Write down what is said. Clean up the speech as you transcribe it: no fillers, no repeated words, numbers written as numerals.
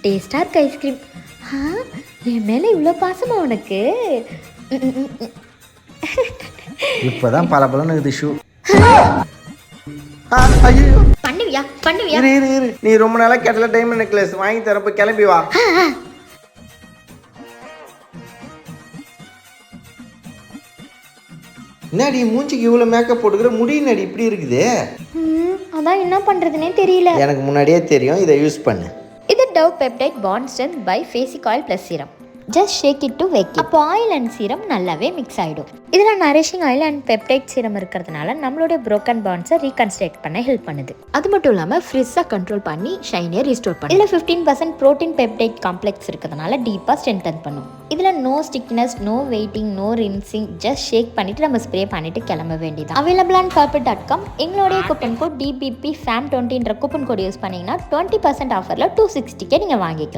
டேஸ்டாக இருக்கு ஐஸ்கிரீம். என் மேலே இவ்வளோ பாசமா உனக்கு? இப்போதான் பல பலன்னு இருக்குது ஷூ. ஐயோ பண்ணுவியா? இரு நீ ரொம்ப நாளாக கேட்டல டைமண்ட் நெக்லஸ் வாங்கி தரப்ப கிளம்பி வா. என்னடி மூஞ்சிக்கு இவ்வளோ மேக்கப் போட்டுக்கிற, முடி நடி இப்படி இருக்குது? அதான் என்ன பண்ணுறதுனே தெரியல. எனக்கு முன்னாடியே தெரியும், இதை யூஸ் பண்ணு. இது Dove peptide bond strength biphasic oil plus serum. Just shake it to wake it. அப்போ ஆயில் அண்ட் சீரம் நல்லாவே மிக்ஸ் ஆகிடும். இதில் nourishing oil and peptide serum இருக்கிறதுனால நம்மளுடைய ப்ரோக்கன் பாண்ட்ஸை ரீகன்ஸ்ட்ரக்ட் பண்ண ஹெல்ப் பண்ணுது. அது மட்டும் இல்லாமல் ஃப்ரிஸ்ஸை கண்ட்ரோல் பண்ணி ஷைனியை ரீஸ்டோர் பண்ணும். இதில் 15% ப்ரோட்டீன் பெப்டைட் காம்ப்ளெக்ஸ் இருக்கிறதுனால டீப்பாக ஸ்ட்ரென்தன் பண்ணும். இதில் no stickiness, no weighting, no rinsing. Just shake பண்ணிவிட்டு நம்ம ஸ்ப்ரே பண்ணிவிட்டு கிளம்ப வேண்டியது. Available on carpet.com. எங்களுடைய coupon code DBP FAM20 coupon code use பண்ணிங்கன்னா 20% ஆஃபரில் 260 நீங்கள் வாங்கிக்கலாம்.